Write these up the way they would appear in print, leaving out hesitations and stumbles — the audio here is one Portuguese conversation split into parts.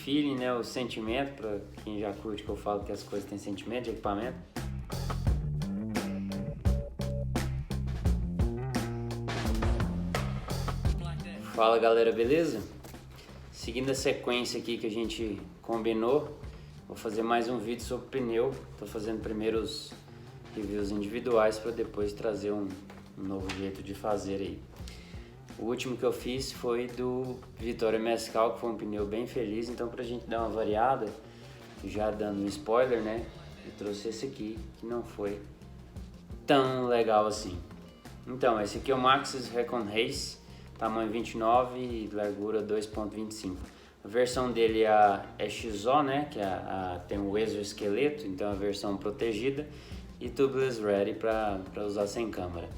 feeling, né, o sentimento, para quem já curte que eu falo que as coisas têm sentimento de equipamento. Fala galera, beleza? Seguindo a sequência aqui que a gente combinou, vou fazer mais um vídeo sobre pneu. Tô fazendo primeiro os reviews individuais para depois trazer um novo jeito de fazer aí. O último que eu fiz foi do Vitória Mescal, que foi um pneu bem feliz. Então, pra gente dar uma variada, já dando um spoiler, né, eu trouxe esse aqui, que não foi tão legal assim. Então, esse aqui é o Maxxis Recon Race, tamanho 29 e largura 2.25. A versão dele é a XO, né, que tem o exoesqueleto, então é a versão protegida, e tubeless ready para usar sem câmera.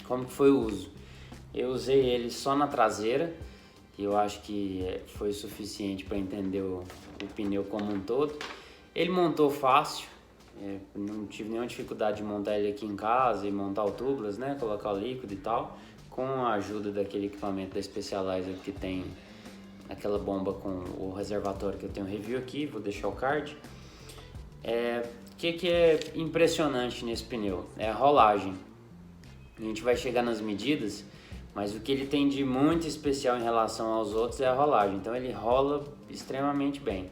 Como que foi o uso? Eu usei ele só na traseira, e eu acho que foi suficiente para entender o pneu como um todo. Ele montou fácil, não tive nenhuma dificuldade de montar ele aqui em casa e montar o tubeless, né, colocar o líquido e tal, com a ajuda daquele equipamento da Specialized que tem aquela bomba com o reservatório que eu tenho review aqui, vou deixar o card. O que é impressionante nesse pneu? É a rolagem. A gente vai chegar nas medidas, mas o que ele tem de muito especial em relação aos outros é a rolagem. Então ele rola extremamente bem.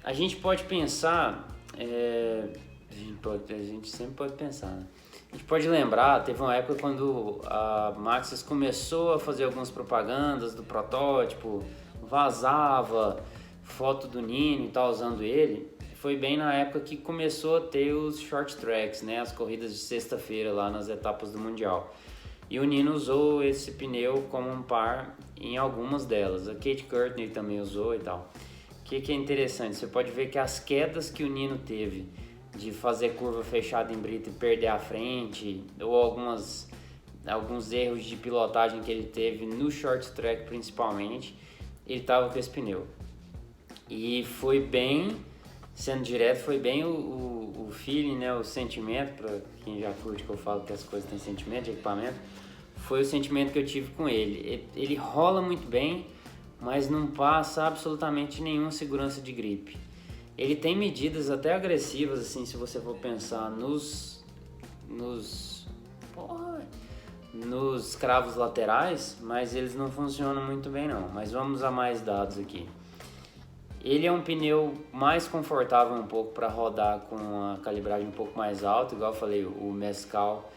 A gente pode pensar, a gente sempre pode pensar, né? A gente pode lembrar, teve uma época quando a Maxxis começou a fazer algumas propagandas do protótipo, vazava foto do Nino e tal usando ele. Foi bem na época que começou a ter os short tracks, né, as corridas de sexta-feira lá nas etapas do Mundial. E o Nino usou esse pneu como um par em algumas delas. A Kate Courtney também usou e tal. O que é interessante, você pode ver que as quedas que o Nino teve de fazer curva fechada em brita e perder a frente, ou alguns erros de pilotagem que ele teve no short track principalmente, ele estava com esse pneu. E foi bem, sendo direto, foi bem o feeling, né, o sentimento, para quem já curte que eu falo que as coisas têm sentimento de equipamento, foi o sentimento que eu tive com ele. Ele rola muito bem, mas não passa absolutamente nenhuma segurança de gripe. Ele tem medidas até agressivas, assim, se você for pensar nos cravos laterais, mas eles não funcionam muito bem não. Mas vamos a mais dados aqui. Ele é um pneu mais confortável um pouco para rodar com a calibragem um pouco mais alta, igual eu falei, o Mescal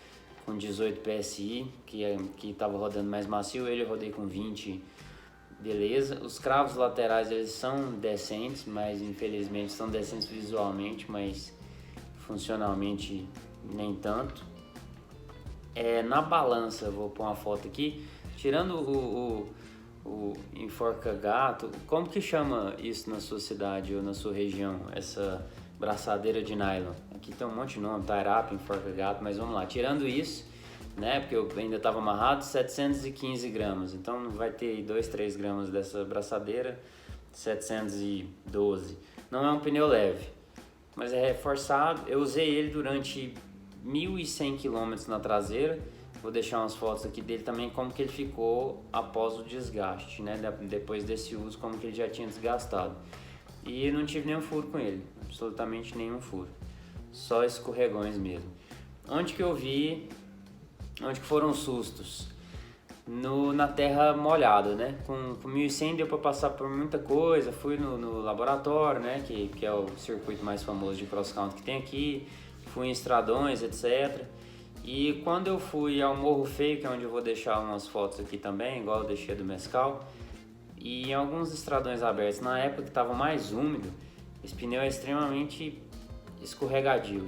com 18 PSI, que estava rodando mais macio, ele eu rodei com 20, beleza. Os cravos laterais eles são decentes, mas infelizmente são decentes visualmente, mas funcionalmente nem tanto. Na balança, vou pôr uma foto aqui, tirando o enforca-gato, como que chama isso na sua cidade ou na sua região, essa braçadeira de nylon? Aqui tem um monte de nome, tie-up, enforca-gato, mas vamos lá, tirando isso, né, porque eu ainda estava amarrado, 715 gramas, então vai ter 2, 3 gramas dessa braçadeira, 712, não é um pneu leve, mas é reforçado. Eu usei ele durante 1.100 km na traseira. Vou deixar umas fotos aqui dele também, como que ele ficou após o desgaste, né? Depois desse uso, como que ele já tinha desgastado. E não tive nenhum furo com ele, absolutamente nenhum furo. Só escorregões mesmo. Onde que foram sustos? Na terra molhada, né? Com 1.100 deu para passar por muita coisa. Fui no laboratório, né? Que é o circuito mais famoso de cross country que tem aqui. Fui em estradões, etc. E quando eu fui ao Morro Feio, que é onde eu vou deixar umas fotos aqui também, igual eu deixei do Mescal, e em alguns estradões abertos, na época que estava mais úmido, esse pneu é extremamente escorregadio,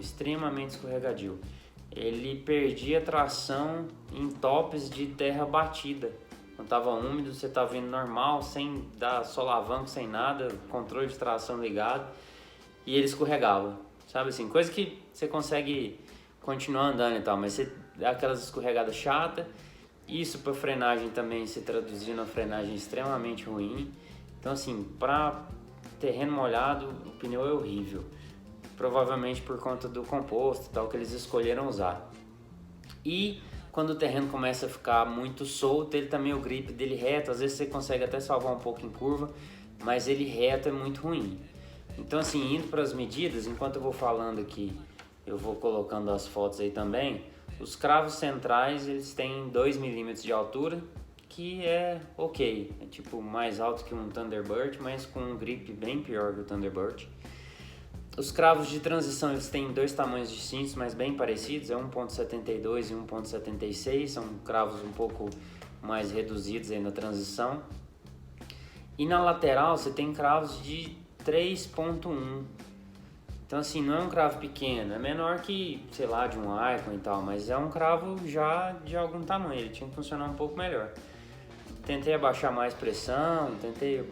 Ele perdia tração em tops de terra batida. Quando estava úmido, você estava vindo normal, sem dar solavanco, sem nada, controle de tração ligado, e ele escorregava, sabe assim, coisa que você consegue continuar andando e tal, mas você dá aquelas escorregadas chatas. Isso para frenagem também se traduzia numa frenagem extremamente ruim. Então assim, para terreno molhado o pneu é horrível, provavelmente por conta do composto e tal que eles escolheram usar. E quando o terreno começa a ficar muito solto, ele também, o grip dele reto, às vezes você consegue até salvar um pouco em curva, mas ele reto é muito ruim. Então assim, indo para as medidas, enquanto eu vou falando aqui, eu vou colocando as fotos aí também. Os cravos centrais, eles têm 2 milímetros de altura, que é ok, é tipo mais alto que um Thunderbird, mas com um grip bem pior que o Thunderbird. Os cravos de transição, eles têm 2 tamanhos distintos, mas bem parecidos, é 1.72 e 1.76, são cravos um pouco mais reduzidos aí na transição. E na lateral você tem cravos de 3.1, então assim, não é um cravo pequeno, é menor que, sei lá, de um Icon e tal, mas é um cravo já de algum tamanho, ele tinha que funcionar um pouco melhor. Tentei abaixar mais pressão, tentei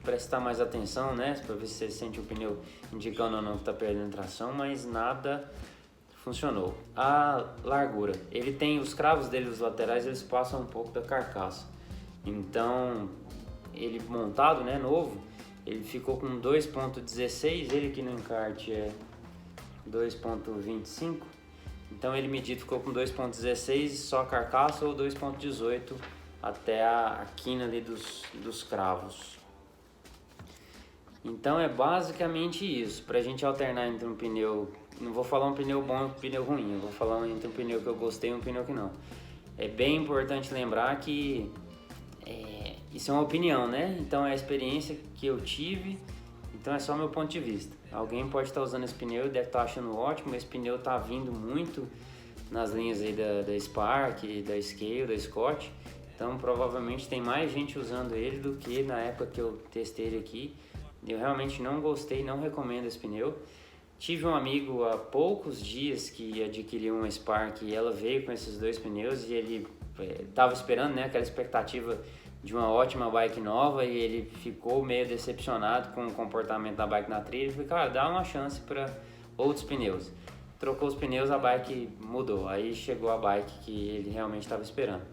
prestar mais atenção, né, para ver se você sente o pneu indicando ou não que está perdendo tração, mas nada funcionou. A largura, ele tem os cravos dele, os laterais, eles passam um pouco da carcaça, então ele montado, né, novo, ele ficou com 2.16, ele aqui no encarte é 2.25, então ele medido ficou com 2.16 só a carcaça ou 2.18 até a quina ali dos cravos. Então é basicamente isso, para a gente alternar entre um pneu, não vou falar um pneu bom e um pneu ruim, eu vou falar entre um pneu que eu gostei e um pneu que não. É bem importante lembrar que isso é uma opinião, né? Então é a experiência que eu tive, então é só meu ponto de vista. Alguém pode estar usando esse pneu e deve estar achando ótimo, esse pneu está vindo muito nas linhas aí da Spark, da Scale, da Scott, então provavelmente tem mais gente usando ele do que na época que eu testei ele aqui. Eu realmente não gostei, não recomendo esse pneu. Tive um amigo há poucos dias que adquiriu uma Spark e ela veio com esses 2 pneus e ele estava esperando, né, aquela expectativa de uma ótima bike nova e ele ficou meio decepcionado com o comportamento da bike na trilha. Eu falei, cara, dá uma chance para outros pneus. Trocou os pneus, a bike mudou, aí chegou a bike que ele realmente estava esperando.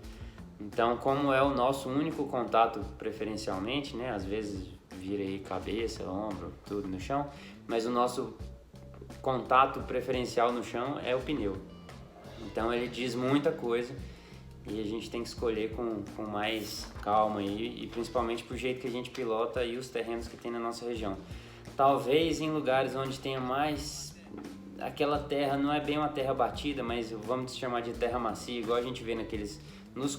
Então, como é o nosso único contato preferencialmente, né, às vezes vira aí cabeça, ombro, tudo no chão, mas o nosso contato preferencial no chão é o pneu. Então ele diz muita coisa e a gente tem que escolher com mais calma aí, e principalmente pro jeito que a gente pilota e os terrenos que tem na nossa região. Talvez em lugares onde tenha mais aquela terra, não é bem uma terra batida, mas vamos chamar de terra macia, igual a gente vê nos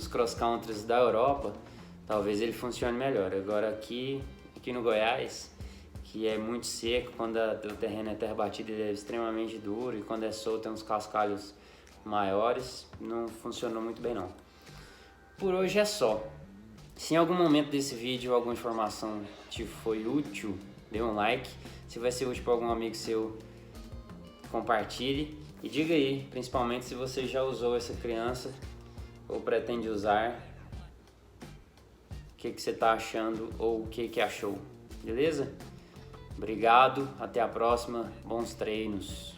cross countries da Europa, talvez ele funcione melhor. Agora aqui no Goiás, que é muito seco, quando o terreno é terra batida ele é extremamente duro, e quando é solto tem uns cascalhos maiores, não funcionou muito bem não. Por hoje é só. Se em algum momento desse vídeo alguma informação te foi útil, dê um like. Se vai ser útil para algum amigo seu, compartilhe. E diga aí, principalmente se você já usou essa criança ou pretende usar, o que você está achando ou o que achou, beleza? Obrigado, até a próxima, bons treinos.